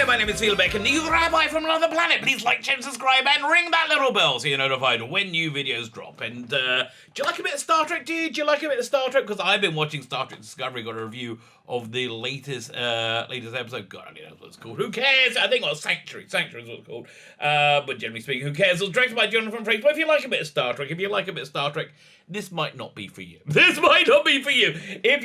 Hello, my name is Beck, and you Rabbi from another planet. Please like, share, subscribe, and ring that little bell so you're notified when new videos drop. And do you like a bit of Star Trek, dude? Do you like a bit of Star Trek? Because I've been watching Star Trek Discovery, got a review of the latest episode. God, I don't know what it's called. Who cares? I think it was Sanctuary. Sanctuary is what it's called. But generally speaking, who cares? It was directed by Jonathan Frakes. But if you like a bit of Star Trek, this might not be for you. This might not be for you. If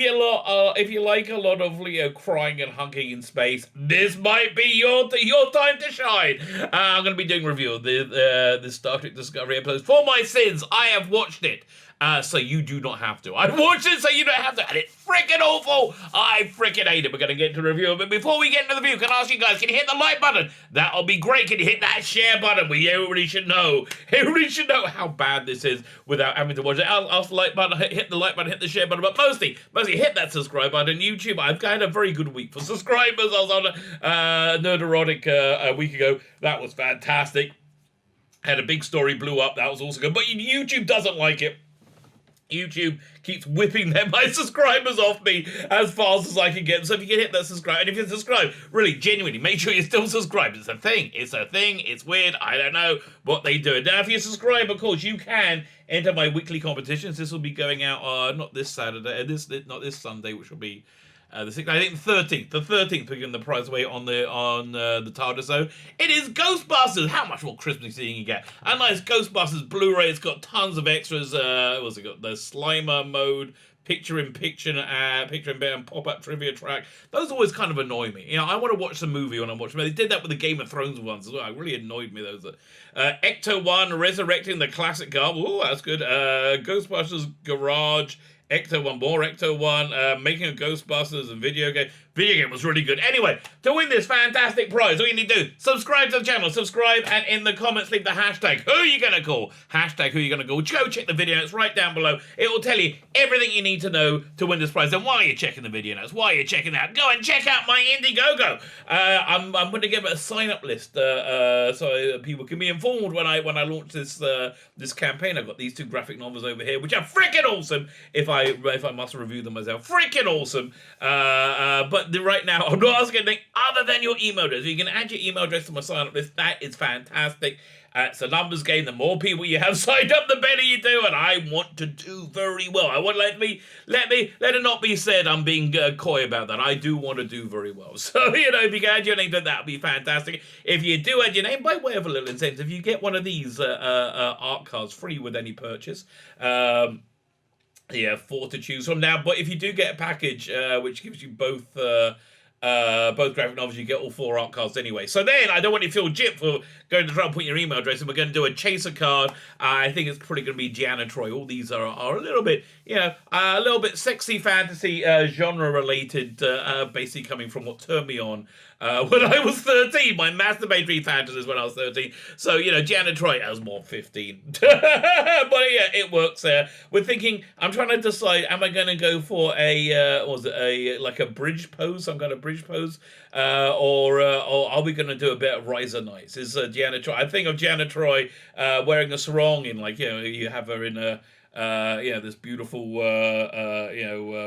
you like a lot of Leo crying and hugging in space, this might be your time to shine. I'm going to be doing a review of the Star Trek Discovery episodes. For my sins, I have watched it. So you do not have to. I've watched it so you don't have to. And it's freaking awful. I freaking hate it. We're going to get to the review. But before we get into the review, can I ask you guys, can you hit the like button? That'll be great. Can you hit that share button? Everybody should know. Everybody should know how bad this is without having to watch it. I'll the like button, hit the like button, hit the share button. But mostly hit that subscribe button. YouTube, I've had a very good week for subscribers. I was on Nerderotic a week ago. That was fantastic. Had a big story, blew up. That was also good. But YouTube doesn't like it. YouTube keeps whipping my subscribers off me as fast as I can get. So if you can hit that subscribe, and if you subscribe, really, genuinely, make sure you're still subscribed. It's a thing. It's weird. I don't know what they do. Now, if you subscribe, of course, you can enter my weekly competitions. This will be going out not this Saturday, not this Sunday, which will be the 6th, I think the 13th, we're giving the prize away on the TARDIS. It is Ghostbusters. How much more Christmassy can you get? A nice Ghostbusters Blu-ray. It's got tons of extras. What's it got? The Slimer mode, picture-in-picture, and pop-up trivia track. Those always kind of annoy me. You know, I want to watch the movie when I'm watching it. They did that with the Game of Thrones ones as well. It really annoyed me, those. Ecto 1, resurrecting the classic garb. Oh, that's good. Ghostbusters Garage. Ecto 1, more Ecto 1, making a Ghostbusters and video game. Video game was really good. Anyway, to win this fantastic prize, all you need to do, subscribe to the channel, subscribe, and in the comments leave the hashtag. Who are you going to call? Hashtag who are you going to call? Go check the video notes right down below. It will tell you everything you need to know to win this prize. And while you're checking the video notes, while you're checking that, go and check out my Indiegogo. I'm going to give it a sign-up list so people can be informed when I launch this campaign. I've got these two graphic novels over here, which are freaking awesome. If I must review them myself, freaking awesome. But right now, I'm not asking anything other than your email address. You can add your email address to my sign-up list. That is fantastic. It's a numbers game. The more people you have signed up, the better you do. And I want to do very well. I want let it not be said I'm being coy about that. I do want to do very well. So if you can add your name to that, would be fantastic. If you do add your name, by way of a little incentive, you get one of these art cards free with any purchase. Yeah, 4 to choose from now. But if you do get a package, which gives you both graphic novels, you get all 4 art cards anyway. So then, I don't want you to feel gypped for going to try and put your email address, and we're going to do a chaser card. I think it's probably going to be Gianna Troy. All these are a little bit, a little bit sexy fantasy genre related, basically coming from what turned me on when I was 13. My masturbatory fantasies when I was 13. So, Gianna Troy, I was more 15. But yeah, it works there. We're thinking, I'm trying to decide, am I going to go for a bridge pose, some kind of bridge pose, or are we going to do a bit of Riser Nights? Is Gianna Troy, I think of Gianna Troy wearing a sarong in, you have her in a, this beautiful,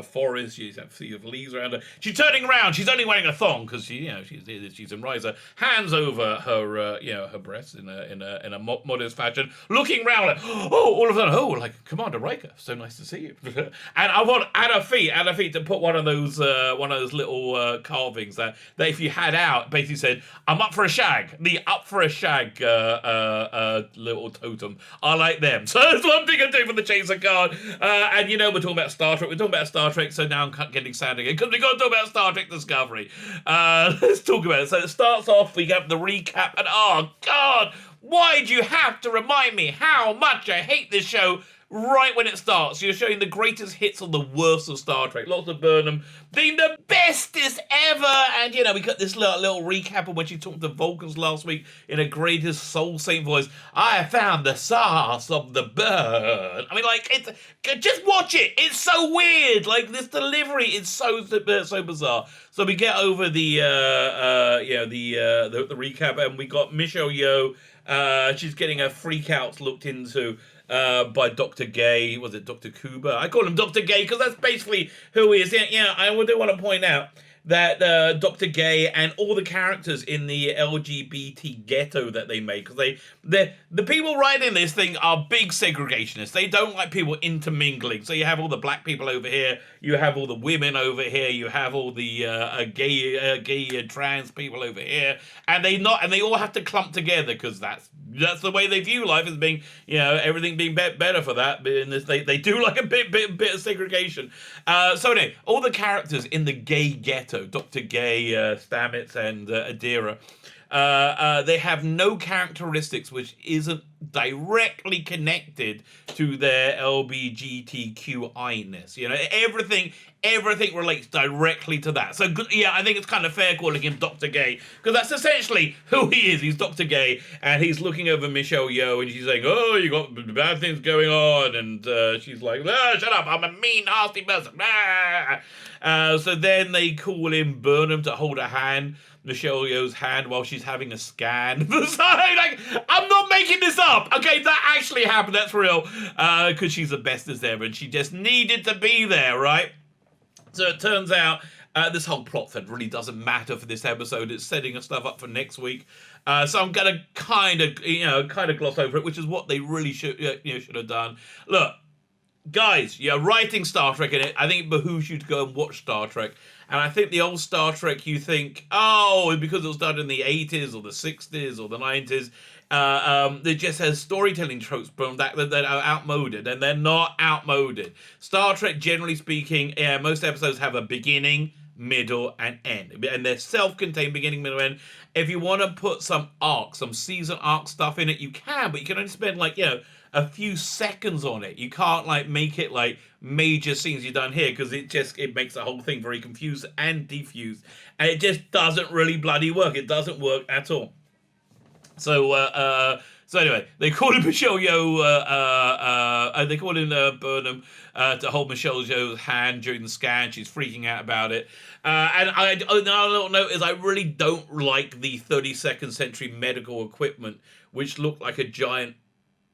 forest. She's got sea of leaves around her. She's turning around. She's only wearing a thong because she's in Riser. Hands over her, her breasts in a modest fashion, looking round like, all of a sudden, like Commander Riker. So nice to see you. And I want at her feet to put one of those little carvings that if you had out, basically said, "I'm up for a shag." The up for a shag little totem. I like them. So that's one thing I'm doing for the chaser card. And we're talking about Star Trek. So now I'm getting sad again because we've got to talk about Star Trek Discovery. Let's talk about it. So it starts off, we have the recap, and oh God, why do you have to remind me how much I hate this show? Right when it starts, you're showing the greatest hits on the worst of Star Trek. Lots of Burnham being the bestest ever. And, we got this little recap of when she talked to Vulcans last week in a greatest soul saint voice. I found the sauce of the burn. I mean, it's just watch it. It's so weird. This delivery is so bizarre. So we get over the recap, and we got Michelle Yeoh. She's getting her freakouts looked into by Dr. Gay. Was it Dr. Kuba? I call him Dr. Gay because that's basically who he is. Yeah, I do want to point out that Dr. Gay and all the characters in the LGBT ghetto that they made, because the people writing this thing are big segregationists. They don't like people intermingling. So you have all the black people over here, you have all the women over here, you have all the gay trans people over here, and they all have to clump together because that's the way they view life, as being, everything being better for that. And they do like a bit of segregation. So anyway, all the characters in the gay ghetto, Dr. Gay, Stamets, and Adira, they have no characteristics which isn't directly connected to their LGBTQI-ness. Everything relates directly to that. So yeah, I think it's kind of fair calling him Dr. Gay, because that's essentially who he is. He's Dr. Gay, and he's looking over Michelle Yeoh, and she's saying, "Oh, you got bad things going on," and she's like, "Shut up! I'm a mean, nasty person." So then they call in Burnham to hold a hand. Michelle Yeoh's hand while she's having a scan. I'm not making this up. Okay, that actually happened. That's real. Because she's the best as ever, and she just needed to be there, right? So it turns out this whole plot thread really doesn't matter for this episode. It's setting us stuff up for next week. So I'm gonna kind of gloss over it, which is what they really should have done. Look, guys, you're writing Star Trek in it. I think it behooves you to go and watch Star Trek. And I think the old Star Trek, you think, because it was done in the 80s or the 60s or the 90s, it just has storytelling tropes that are outmoded, and they're not outmoded. Star Trek, generally speaking, most episodes have a beginning, middle, and end. And they're self-contained, beginning, middle, end. If you want to put some season arc stuff in it, you can, but you can only spend a few seconds on it. You can't make it major scenes you've done here, because it makes the whole thing very confused and diffused, and it just doesn't really bloody work. It doesn't work at all. So anyway, they called in Michelle Yeoh, they called in Burnham to hold Michelle Yeoh's hand during the scan. She's freaking out about it. And another little note is I really don't like the 32nd century medical equipment, which looked like a giant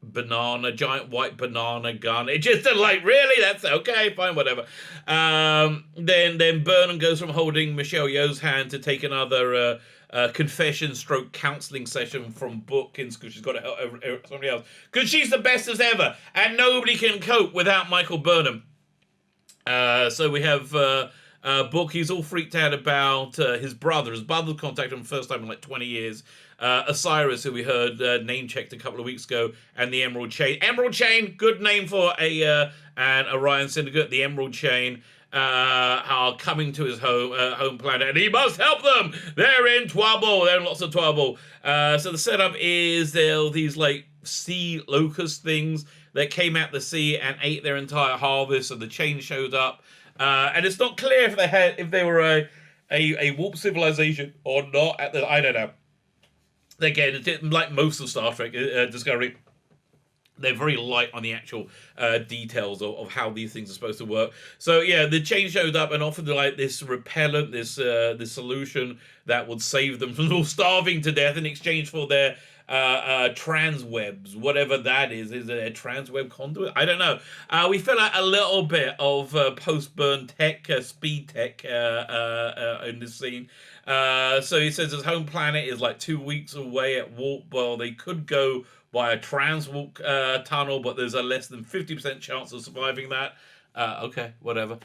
white banana gun. It just really, that's okay, fine, whatever. Then Burnham goes from holding Michelle Yeoh's hand to take another confession / counseling session from Bookins, because she's got to help somebody else, because she's the best as ever, and nobody can cope without Michael Burnham. So we have Book. He's all freaked out about his brother. His brother contacted him first time in 20 years. Osiris, who we heard name checked a couple of weeks ago, and the Emerald Chain. Emerald Chain, good name for an Orion Syndicate. The Emerald Chain are coming to his home planet, and he must help them. They're in trouble. They're in lots of trouble. So the setup is there are these sea locust things that came out the sea and ate their entire harvest. So the chain showed up, and it's not clear if they were a warp civilization or not. I don't know. Again, like most of Star Trek Discovery, they're very light on the actual details of how these things are supposed to work. So yeah, the chain showed up and offered this repellent, this solution that would save them from all starving to death in exchange for their transwebs, whatever that is. Is it a transweb conduit? I don't know. We fill out a little bit of post-burn tech, speed tech in this scene. So he says his home planet is 2 weeks away at warp. Well, they could go by a transwarp tunnel, but there's a less than 50% chance of surviving that. Okay, whatever.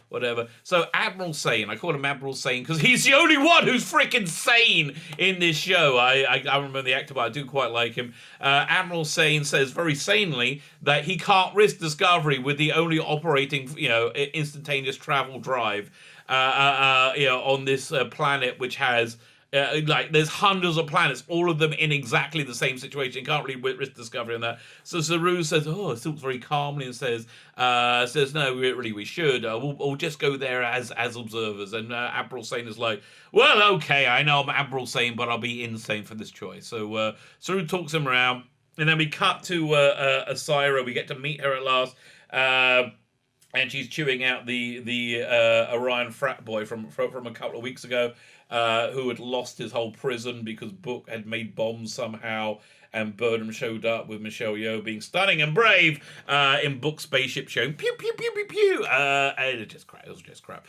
So Admiral Sane, I call him Admiral Sane because he's the only one who's freaking sane in this show. I remember the actor, but I do quite like him. Admiral Sane says very sanely that he can't risk Discovery with the only operating, instantaneous travel drive, on this planet, which has there's hundreds of planets, all of them in exactly the same situation. You can't really risk Discovery on that. So Saru says, still very calmly, and says, no, we should. We'll just go there as observers. And Admiral Sane is like, well, okay, I know I'm Admiral Sane, but I'll be insane for this choice. So Saru talks him around, and then we cut to Asira. We get to meet her at last. And she's chewing out the Orion frat boy from a couple of weeks ago, who had lost his whole prison because Book had made bombs somehow, and Burnham showed up with Michelle Yeoh being stunning and brave in Book Spaceship showing pew pew pew pew pew, and it was just crap.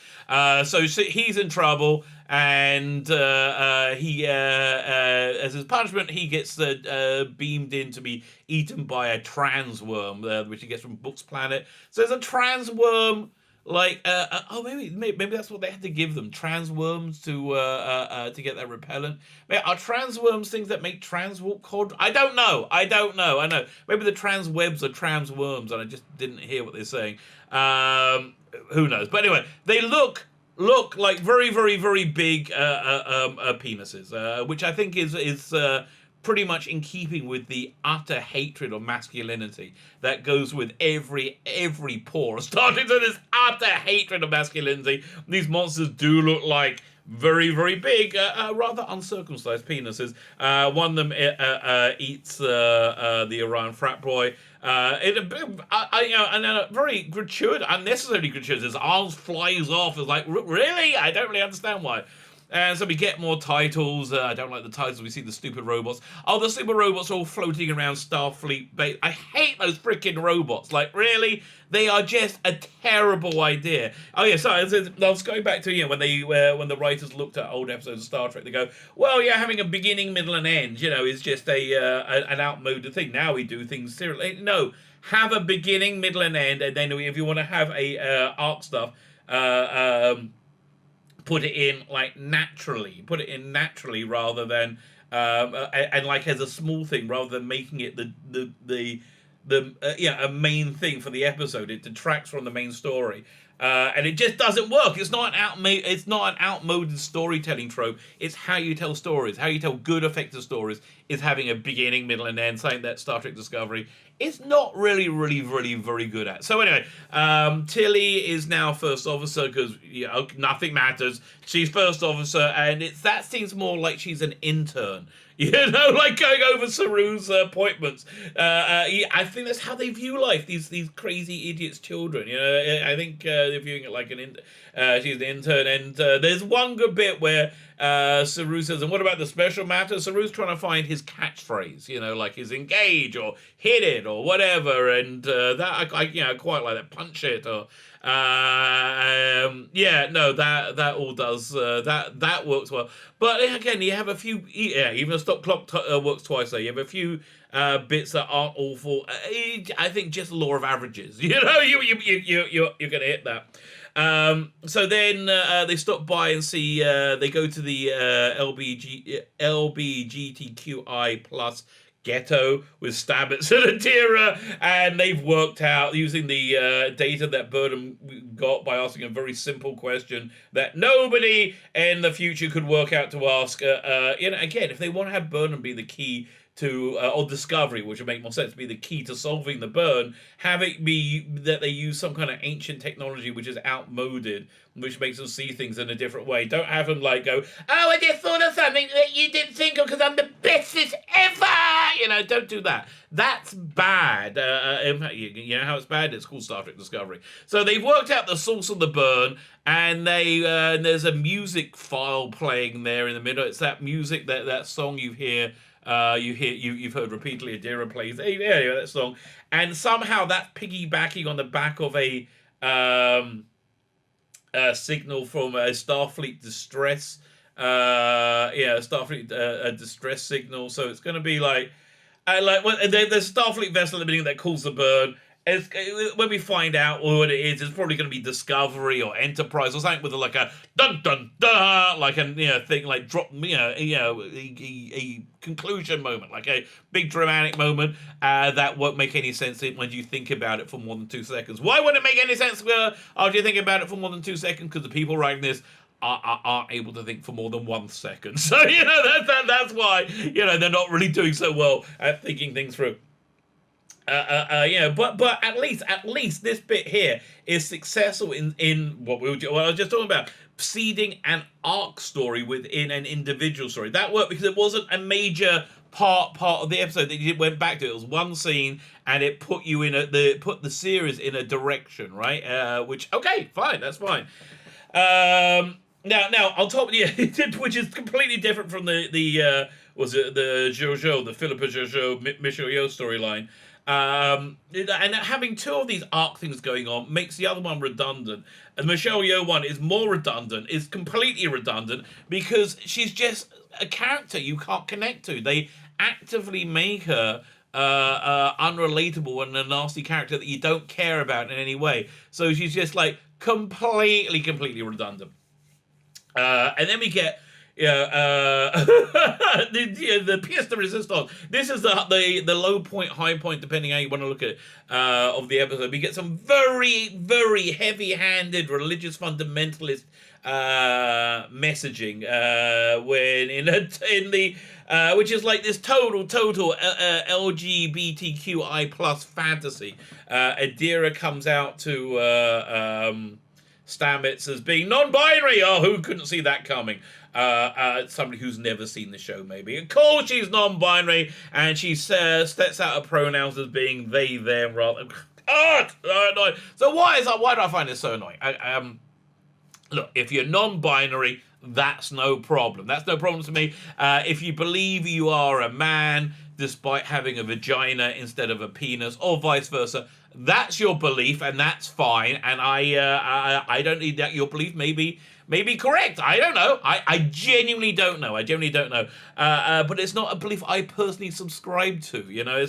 So he's in trouble, and he as his punishment he gets beamed in to be eaten by a trans worm, which he gets from Book's planet. So there's a trans worm. Like, maybe that's what they had to give them, trans worms to get that repellent. Are trans worms things that make trans walk cod? I don't know. I know. Maybe the trans webs are trans worms, and I just didn't hear what they're saying. Who knows? But anyway, they look like very, very, very big penises, which I think is pretty much in keeping with the utter hatred of masculinity that goes with every pore. Starting to this utter hatred of masculinity, these monsters do look like very, very big, rather uncircumcised penises. One of them eats the Orion frat boy. Very gratuitous, unnecessarily gratuitous. His arms flies off. It's like, really? I don't really understand why. And so we get more titles. I don't like the titles. We see the stupid robots. Oh, the stupid robots are all floating around Starfleet base. I hate those freaking robots. Like, really? They are just a terrible idea. Oh, yeah, sorry. I was going back to, when the writers looked at old episodes of Star Trek, they go, well, yeah, having a beginning, middle, and end, is just an outmoded thing. Now we do things seriously. No, have a beginning, middle, and end, and then if you want to have a arc stuff, put it in naturally rather than and like as a small thing rather than making it a main thing for the episode. It detracts from the main story. And it just doesn't work. It's not an outmoded storytelling trope. It's how you tell stories. How you tell good, effective stories is having a beginning, middle, and end. Something that Star Trek Discovery is not really, really, really very good at. So anyway, Tilly is now first officer because nothing matters. She's first officer, and that seems more like she's an intern. Like going over Saru's appointments. I think that's how they view life. These crazy idiots' children. I think they're viewing it like she's an intern. And there's one good bit where Saru says, "And what about the special matter?" Saru's trying to find his catchphrase. Like his engage or hit it or whatever. And that I quite like that. Punch it or. That all does that works well. But again, you have a few. Even a stop clock works twice. There, you have a few bits that aren't awful. I think just law of averages. You're gonna hit that. So then they stop by and see. They go to the LBGTQI plus ghetto with Stamets and Adira, and they've worked out using the data that Burnham got by asking a very simple question that nobody in the future could work out to ask. Again, if they want to have Burnham be the key to, or Discovery, which would make more sense, be the key to solving the burn, have it be that they use some kind of ancient technology which is outmoded, which makes them see things in a different way. Don't have them go, oh, I just thought of something that you didn't think of because I'm the bestest ever! Don't do that. That's bad. You know how it's bad? It's called Star Trek Discovery. So they've worked out the source of the burn, and there's a music file playing there in the middle. It's that music, that song you've heard repeatedly. Adira plays that song, and somehow that's piggybacking on the back of a signal from a Starfleet distress. Starfleet distress signal. So it's going to be there's a Starfleet vessel at the beginning that calls the burn. When we find out what it is, it's probably going to be Discovery or Enterprise or something with like a dun dun dun, like a thing like drop, a conclusion moment, like a big dramatic moment that won't make any sense when you think about it for more than 2 seconds. Why wouldn't it make any sense after you think about it for more than 2 seconds? Because the people writing this aren't able to think for more than 1 second. So that's why they're not really doing so well at thinking things through. But at least this bit here is successful in what I was just talking about, seeding an arc story within an individual story. That worked because it wasn't a major part of the episode that you went back to. It was one scene, and it put you put the series in a direction, right? Which, okay, fine, that's fine. Now on top, yeah, which is completely different from the was it the Jojo, the Philippa Jojo Michelle Yeoh storyline. And having two of these arc things going on makes the other one redundant. And the Michelle Yeoh one is more redundant, is completely redundant because she's just a character you can't connect to. They actively make her unrelatable and a nasty character that you don't care about in any way. So she's just like completely redundant. And then we get the pièce de résistance. This is the low point, high point, depending how you want to look at it, of the episode. We get some very heavy-handed religious fundamentalist messaging when in the which is like this total LGBTQI plus fantasy. Adira comes out to Stamets as being non-binary. Oh, who couldn't see that coming? Somebody who's never seen the show, maybe. Of course, she's non-binary, and she sets out her pronouns as being they, them, rather. Annoying. So why do I find this so annoying? Look, if you're non-binary, that's no problem. That's no problem to me. If you believe you are a man despite having a vagina instead of a penis, or vice versa, that's your belief, and that's fine. And I don't need that. Your belief may be correct. I don't know. I genuinely don't know. But it's not a belief I personally subscribe to. You know,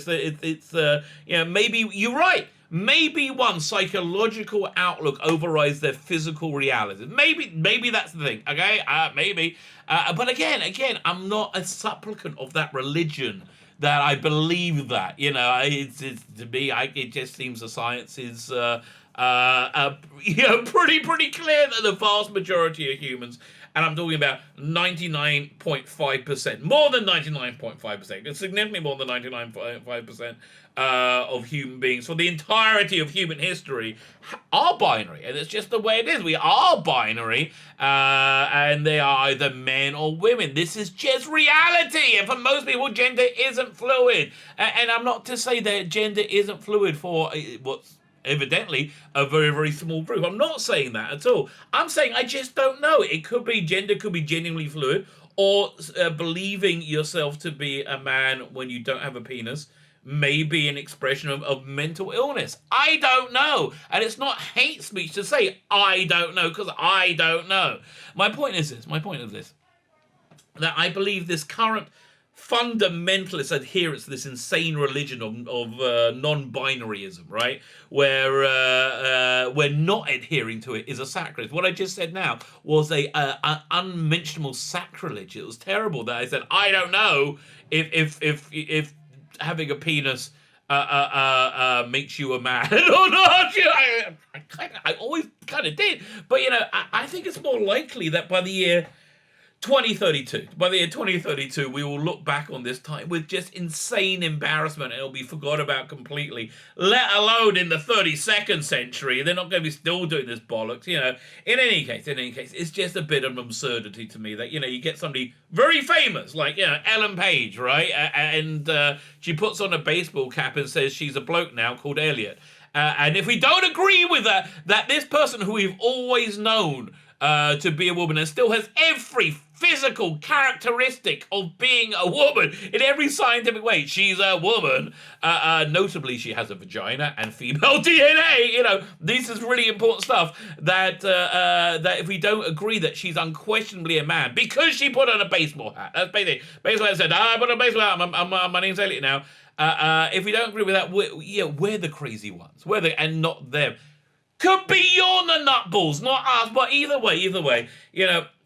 maybe you're right. Maybe one's psychological outlook overrides their physical reality. Maybe that's the thing. Okay, maybe. But again, I'm not a supplicant of that religion that I believe that. You know, it's to me, it just seems the science is pretty clear that the vast majority of humans, and I'm talking about 99.5%, more than 99.5%, significantly more than 99.5% of human beings for the entirety of human history are binary, and it's just the way it is. We are binary, and they are either men or women. This is just reality, and for most people, gender isn't fluid. And I'm not to say that gender isn't fluid for what's evidently a very small group. I'm not saying that at all. I'm saying I just don't know. Gender could be genuinely fluid, or believing yourself to be a man when you don't have a penis may be an expression of mental illness. I don't know. And it's not hate speech to say I don't know, because I don't know. My point is this. That I believe this current fundamentalist adherence to this insane religion of non-binaryism, right? Where we're not adhering to it is a sacrilege. What I just said now was an unmentionable sacrilege. It was terrible that I said I don't know if having a penis makes you a man or not. I always kind of did, but I think it's more likely that by the year 2032, we will look back on this time with just insane embarrassment, and it'll be forgot about completely. Let alone in the 32nd century, they're not going to be still doing this bollocks. In any case, it's just a bit of an absurdity to me that you get somebody very famous like Ellen Page, right? And she puts on a baseball cap and says she's a bloke now called Elliot. And if we don't agree with that this person who we've always known to be a woman and still has every physical characteristic of being a woman in every scientific way, she's a woman. Notably, she has a vagina and female DNA. This is really important stuff. That if we don't agree that she's unquestionably a man because she put on a baseball hat, that's basically I said. I put on a baseball hat. My name's Elliot now. If we don't agree with that, we're the crazy ones. And not them. Could be you're the nutballs, not us. But either way,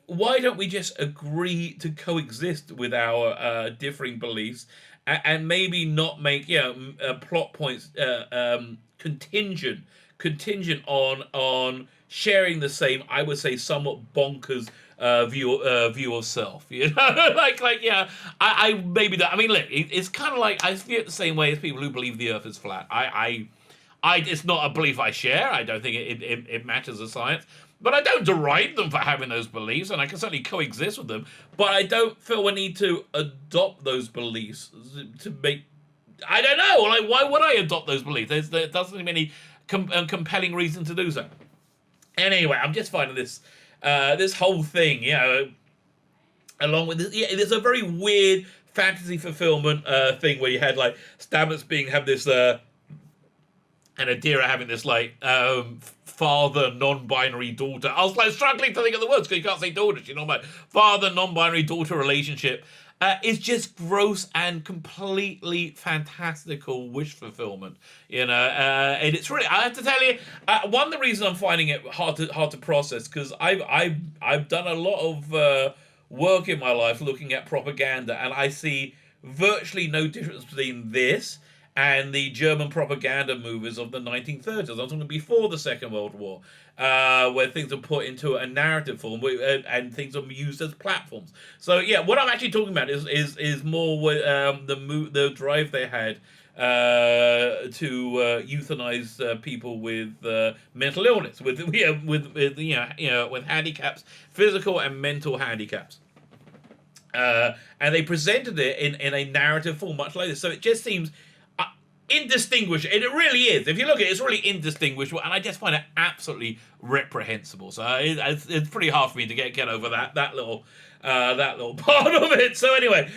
why don't we just agree to coexist with our differing beliefs and maybe not make plot points contingent on sharing the same, I would say, somewhat bonkers view of self. I maybe that. I mean, look, it's kind of like I feel it the same way as people who believe the Earth is flat. It's not a belief I share. I don't think it matches the science. But I don't deride them for having those beliefs, and I can certainly coexist with them. But I don't feel a need to adopt those beliefs to make... I don't know. Like, why would I adopt those beliefs? There doesn't seem any compelling reason to do so. Anyway, I'm just finding this this whole thing, along with this, there's a very weird fantasy fulfillment thing where you had like Stamets have this and Adira having this like father non-binary daughter. I was like struggling to think of the words because you can't say daughter. You know, my father non-binary daughter relationship is just gross and completely fantastical wish fulfillment. And it's really, I have to tell you, one of the reasons I'm finding it hard to process because I've done a lot of work in my life looking at propaganda, and I see virtually no difference between this and the German propaganda movies of the 1930s. I'm talking before the Second World War, where things are put into a narrative form and things are used as platforms. So yeah, what I'm actually talking about is more the drive they had to euthanize people with mental illness, with handicaps, physical and mental handicaps. And they presented it in a narrative form much like this. So it just seems indistinguishable, and it really is. If you look at it, it's really indistinguishable, and I just find it absolutely reprehensible. So it's pretty hard for me to get over that little part of it. So anyway,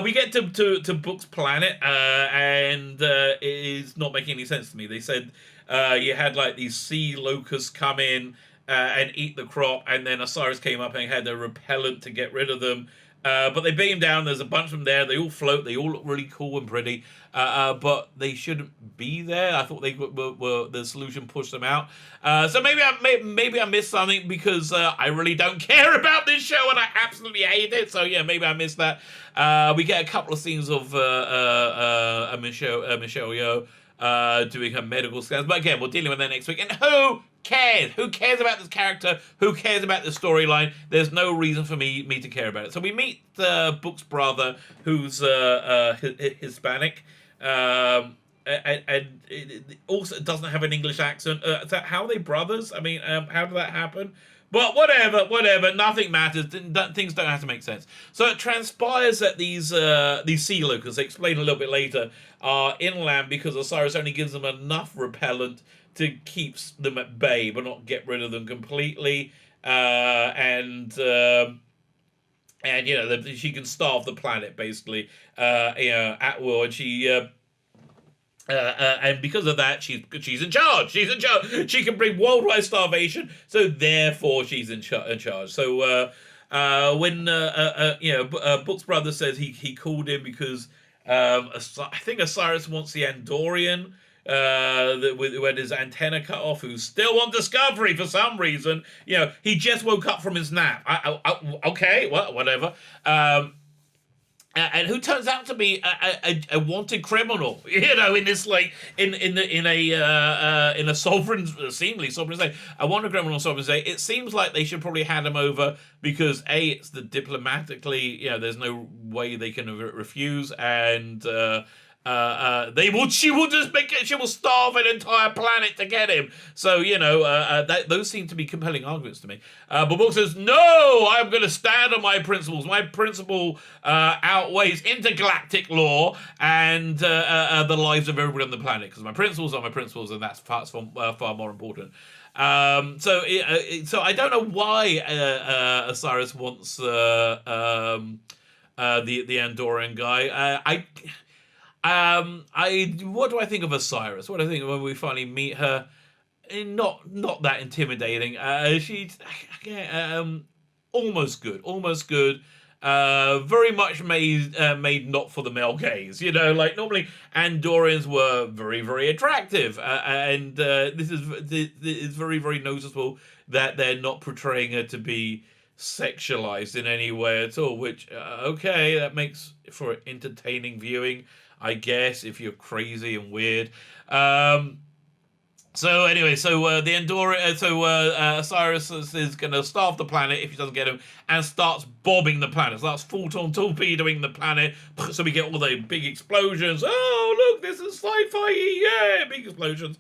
we get to Book's planet, and it is not making any sense to me. They said you had like these sea locusts come in and eat the crop, and then Osiris came up and had a repellent to get rid of them. But they beam down. There's a bunch of them there. They all float. They all look really cool and pretty. But they shouldn't be there. I thought they were the solution pushed them out. So maybe I missed something because I really don't care about this show and I absolutely hate it. So yeah, maybe I missed that. We get a couple of scenes of Michelle Yeoh doing her medical scans. But again, we're dealing with that next week. And who cares? Who cares about this character? Who cares about the storyline? There's no reason for me to care about it. So we meet Book's brother, who's Hispanic, and it also doesn't have an English accent. How are they brothers? I mean, how did that happen? But whatever. Nothing matters. Things don't have to make sense. So it transpires that these sea locusts, they explain a little bit later, are inland because Osiris only gives them enough repellent to keep them at bay, but not get rid of them completely. And she can starve the planet basically, at will, and she. And because of that, she's in charge. She can bring worldwide starvation, so therefore she's in charge. So when Book's brother says he called him because I think Osiris wants the Andorian who had his antenna cut off, who's still on Discovery for some reason. He just woke up from his nap. Okay, well, whatever. And who turns out to be a wanted criminal, in this in a seemingly sovereign state, a wanted criminal sovereign state. It seems like they should probably hand him over because it's the diplomatically, there's no way they can refuse, and she will starve an entire planet to get him. So those seem to be compelling arguments to me. But Book says, no, I'm going to stand on my principles. My principle outweighs intergalactic law and the lives of everybody on the planet, because my principles are my principles, and that's far more important. So I don't know why Osiris wants the Andorian guy. What do I think of Osiris? What do I think when we finally meet her? Not that intimidating. She's almost good. Very much made not for the male gaze. Like normally Andorians were very, very attractive, and this is very, very noticeable that they're not portraying her to be sexualized in any way at all. Which okay, that makes for entertaining viewing, I guess, if you're crazy and weird. So anyway, the Andorian, Osiris is going to starve the planet if he doesn't get him, and starts bombing the planet. Starts full-on torpedoing the planet, so we get all the big explosions. Oh, look, this is sci-fi, yeah, big explosions.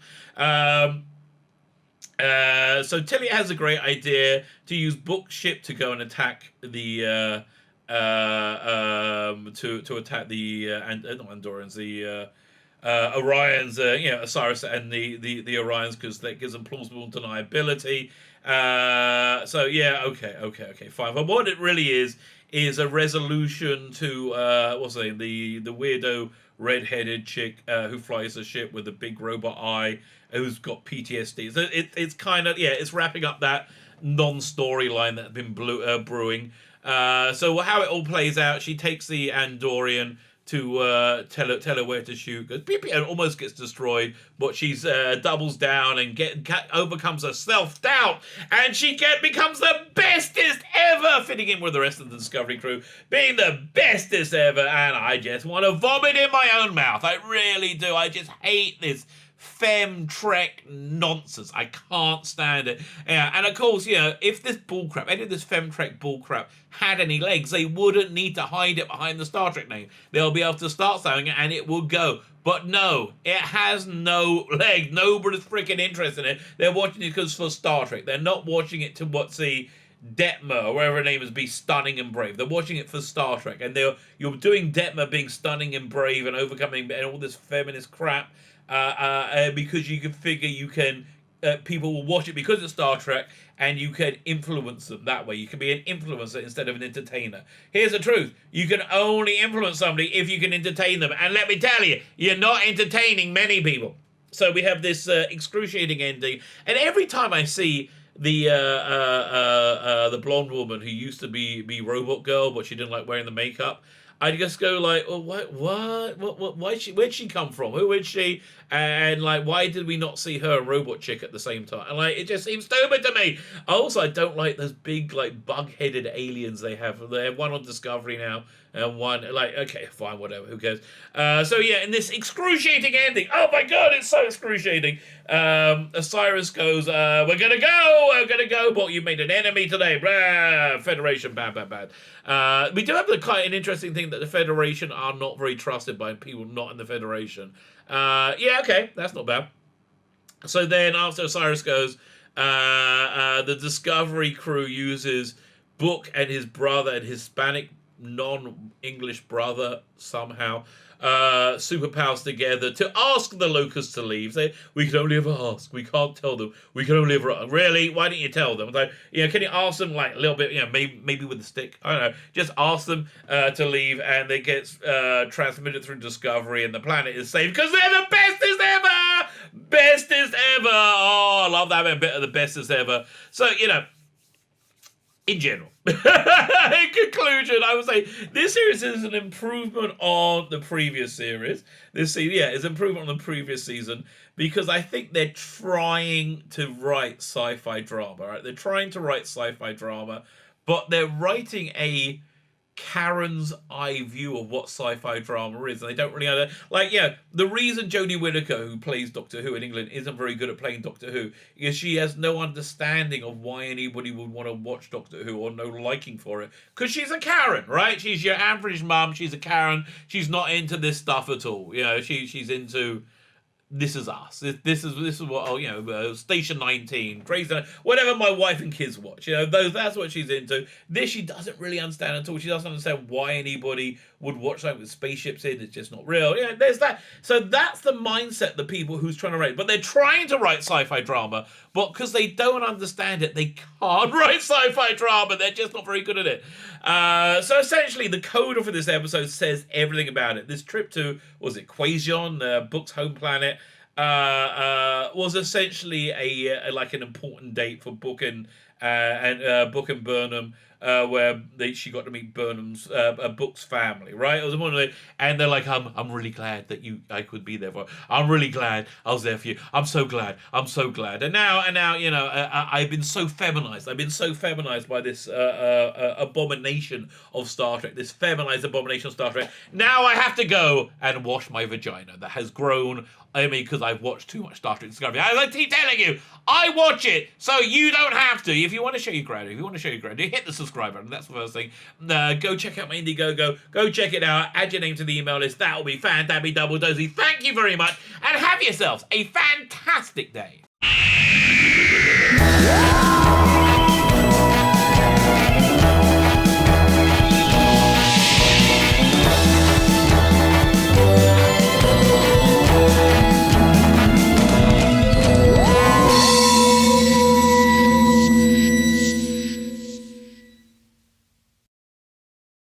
So Tilly has a great idea to use Book's ship to go and attack the to attack the not Andorians, the Orions, Osiris and the Orions, because that gives them plausible deniability. So yeah, okay, fine. But what it really is a resolution to what's the name? The weirdo red-headed chick who flies a ship with a big robot eye, who's got PTSD. So it's kind of, it's wrapping up that non-storyline that's been brewing. So how it all plays out, she takes the Andorian to tell her where to shoot, because PPN almost gets destroyed, but she's doubles down and overcomes her self-doubt, and she becomes the bestest ever, fitting in with the rest of the Discovery crew, being the bestest ever, and I just want to vomit in my own mouth. I really do. I just hate this Femtrek nonsense. I can't stand it. Yeah, and of course, if this bullcrap, any of this Femtrek bullcrap had any legs, they wouldn't need to hide it behind the Star Trek name. They'll be able to start saying it and it will go. But no, it has no leg. Nobody's freaking interested in it. They're watching it because for Star Trek. They're not watching it to Detmer, or whatever her name is, be stunning and brave. They're watching it for Star Trek, and you're doing Detmer being stunning and brave and overcoming and all this feminist crap. Because you can figure people will watch it because it's Star Trek, and you can influence them that way. You can be an influencer instead of an entertainer. Here's the truth. You can only influence somebody if you can entertain them. And let me tell you, you're not entertaining many people. So we have this excruciating ending. And every time I see the blonde woman who used to be Robot Girl, but she didn't like wearing the makeup, I'd just go like, oh, what? Where'd she come from? Who is she? And like, why did we not see her and Robot Chick at the same time? And like, it just seems stupid to me. Also, I don't like those big like bug-headed aliens they have. They have one on Discovery now, and one like, okay, fine, whatever, who cares? So yeah, in this excruciating ending, oh my god, it's so excruciating. Osiris goes, we're gonna go, but you made an enemy today. Blah, Federation, bad. We do have quite an interesting thing that the Federation are not very trusted by people not in the Federation. Okay, that's not bad. So then after Osiris goes, the Discovery crew uses Book and his brother and Hispanic non-English brother somehow superpowers together to ask the Locusts to leave. Say, we can only ever ask. We can't tell them. We can only ever... Really? Why don't you tell them? Like, can you ask them like a little bit, maybe with a stick? I don't know. Just ask them to leave, and it gets transmitted through Discovery, and the planet is saved because they're the bestest ever! Bestest ever! Oh, I love that bit of the bestest ever. So, in general, in conclusion, I would say this series is an improvement on the previous series. This season, is an improvement on the previous season, because I think they're trying to write sci-fi drama. Right? They're trying to write sci-fi drama, but they're writing a Karen's eye view of what sci-fi drama is, and they don't really know the reason Jodie Whittaker, who plays Doctor Who in England, isn't very good at playing Doctor Who is she has no understanding of why anybody would want to watch Doctor Who, or no liking for it, because she's a Karen, right? She's your average mum. She's a Karen. She's not into this stuff at all. She's into This Is Us. This is what Station 19, Crazy, whatever my wife and kids watch. That's what she's into. This she doesn't really understand at all. She doesn't understand why anybody would watch something with spaceships in. It's just not real. There's that. So that's the mindset the people who's trying to write. But they're trying to write sci-fi drama, but because they don't understand it, they can't write sci-fi drama. They're just not very good at it. So essentially, the coda for this episode says everything about it. This trip to, Quasion, Book's home planet, was essentially an important date for Book and Burnham, where she got to meet Burnham's Book's family, right? It was one of the, and they're like, I'm really glad that I could be there for. I'm really glad I was there for you. I'm so glad. And now, I've been so feminized. I've been so feminized by this abomination of Star Trek. This feminized abomination of Star Trek. Now I have to go and wash my vagina that has grown. Because I've watched too much Star Trek Discovery. As I keep telling you, I watch it, so you don't have to. If you want to show your gratitude, hit the subscribe button. That's the first thing. Go check out my Indiegogo. Go check it out. Add your name to the email list. That will be fan-dabby-double-dozy. Thank you very much, and have yourselves a fantastic day.